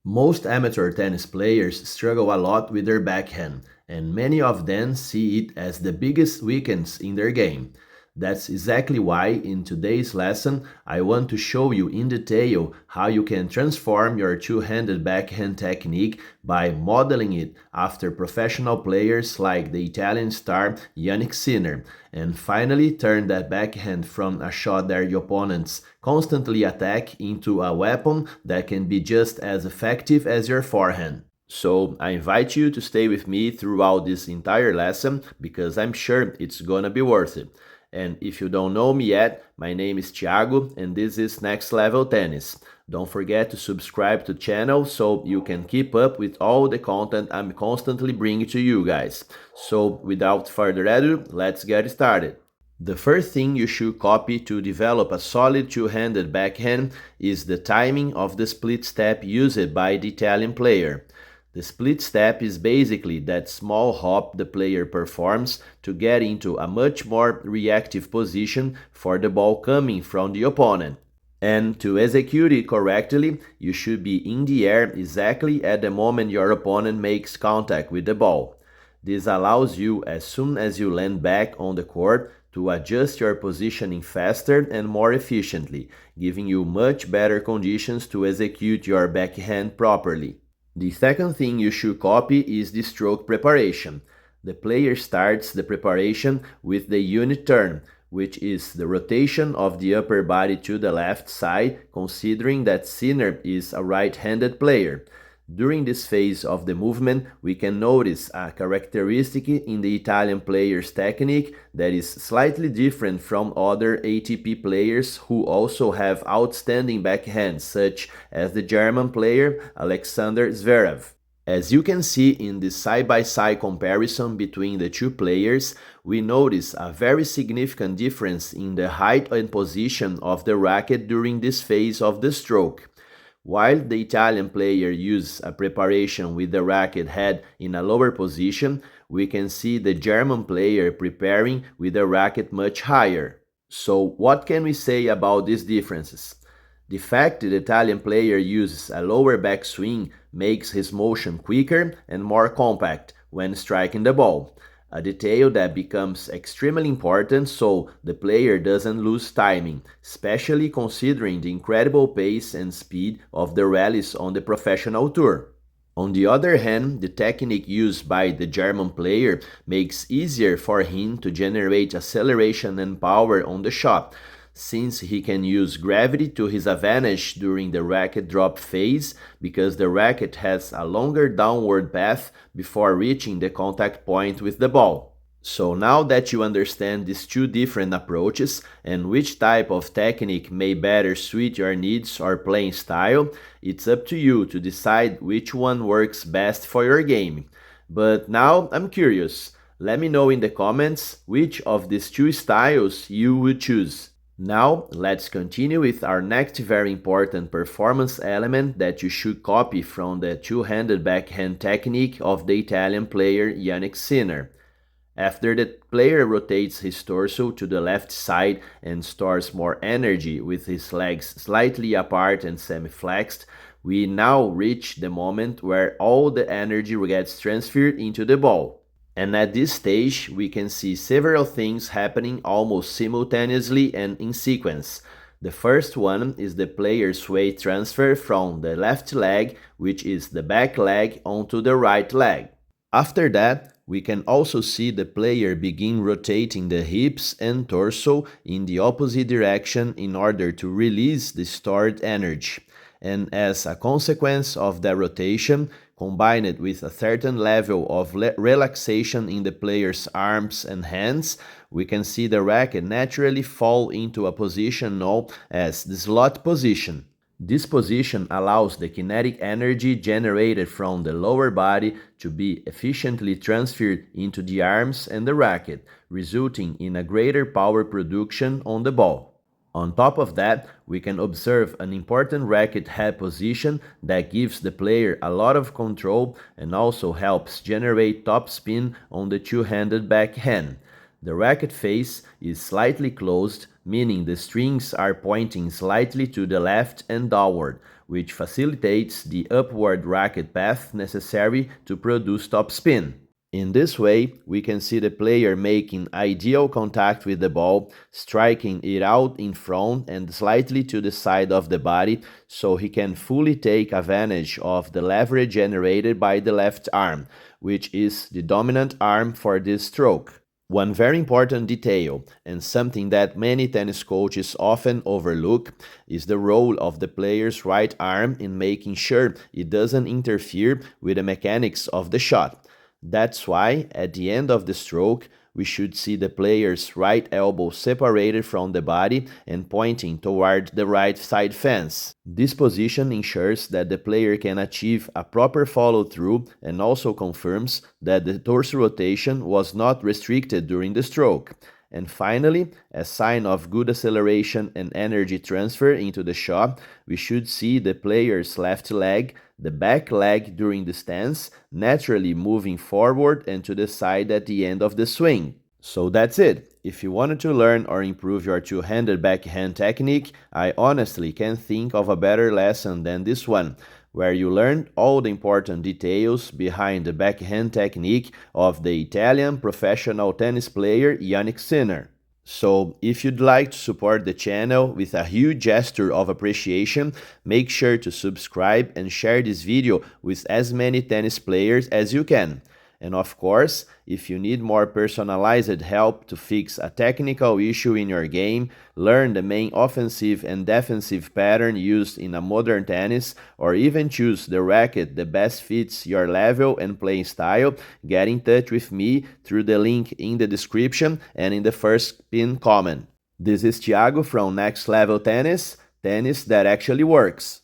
Most amateur tennis players struggle a lot with their backhand, and many of them see it as the biggest weakness in their game. That's exactly why in today's lesson I want to show you in detail how you can transform your two-handed backhand technique by modeling it after professional players like the Italian star Jannik Sinner, and finally turn that backhand from a shot that your opponents constantly attack into a weapon that can be just as effective as your forehand. So I invite you to stay with me throughout this entire lesson because I'm sure it's gonna be worth it. And if you don't know me yet, my name is Thiago and this is Next Level Tennis. Don't forget to subscribe to the channel so you can keep up with all the content I'm constantly bringing to you guys. So without further ado, let's get started. The first thing you should copy to develop a solid two-handed backhand is the timing of the split step used by the Italian player. The split step is basically that small hop the player performs to get into a much more reactive position for the ball coming from the opponent. And to execute it correctly, you should be in the air exactly at the moment your opponent makes contact with the ball. This allows you, as soon as you land back on the court, to adjust your positioning faster and more efficiently, giving you much better conditions to execute your backhand properly. The second thing you should copy is the stroke preparation. The player starts the preparation with the unit turn, which is the rotation of the upper body to the left side, considering that Sinner is a right-handed player. During this phase of the movement, we can notice a characteristic in the Italian player's technique that is slightly different from other ATP players who also have outstanding backhands, such as the German player Alexander Zverev. As you can see in the side-by-side comparison between the two players, we notice a very significant difference in the height and position of the racket during this phase of the stroke. While the Italian player uses a preparation with the racket head in a lower position, we can see the German player preparing with the racket much higher. So what can we say about these differences? The fact that the Italian player uses a lower backswing makes his motion quicker and more compact when striking the ball, a detail that becomes extremely important so the player doesn't lose timing, especially considering the incredible pace and speed of the rallies on the professional tour. On the other hand, the technique used by the German player makes easier for him to generate acceleration and power on the shot, since he can use gravity to his advantage during the racket drop phase because the racket has a longer downward path before reaching the contact point with the ball. So now that you understand these two different approaches and which type of technique may better suit your needs or playing style, it's up to you to decide which one works best for your game. But now I'm curious, let me know in the comments which of these two styles you would choose. Now, let's continue with our next very important performance element that you should copy from the two-handed backhand technique of the Italian player Jannik Sinner. After the player rotates his torso to the left side and stores more energy with his legs slightly apart and semi-flexed, we now reach the moment where all the energy gets transferred into the ball. And at this stage, we can see several things happening almost simultaneously and in sequence. The first one is the player's weight transfer from the left leg, which is the back leg, onto the right leg. After that, we can also see the player begin rotating the hips and torso in the opposite direction in order to release the stored energy. And as a consequence of that rotation, combined with a certain level of relaxation in the player's arms and hands, we can see the racket naturally fall into a position known as the slot position. This position allows the kinetic energy generated from the lower body to be efficiently transferred into the arms and the racket, resulting in a greater power production on the ball. On top of that, we can observe an important racket head position that gives the player a lot of control and also helps generate topspin on the two-handed backhand. The racket face is slightly closed, meaning the strings are pointing slightly to the left and downward, which facilitates the upward racket path necessary to produce topspin. In this way, we can see the player making ideal contact with the ball, striking it out in front and slightly to the side of the body so he can fully take advantage of the leverage generated by the left arm, which is the dominant arm for this stroke. One very important detail, and something that many tennis coaches often overlook, is the role of the player's right arm in making sure it doesn't interfere with the mechanics of the shot. That's why, at the end of the stroke, we should see the player's right elbow separated from the body and pointing toward the right side fence. This position ensures that the player can achieve a proper follow-through and also confirms that the torso rotation was not restricted during the stroke. And finally, as sign of good acceleration and energy transfer into the shot, we should see the player's left leg, the back leg during the stance, naturally moving forward and to the side at the end of the swing. So that's it. If you wanted to learn or improve your two-handed backhand technique, I honestly can't think of a better lesson than this one, where you learned all the important details behind the backhand technique of the Italian professional tennis player Jannik Sinner. So, if you'd like to support the channel with a huge gesture of appreciation, make sure to subscribe and share this video with as many tennis players as you can. And of course, if you need more personalized help to fix a technical issue in your game, learn the main offensive and defensive pattern used in a modern tennis, or even choose the racket that best fits your level and playing style, get in touch with me through the link in the description and in the first pinned comment. This is Thiago from Next Level Tennis, tennis that actually works.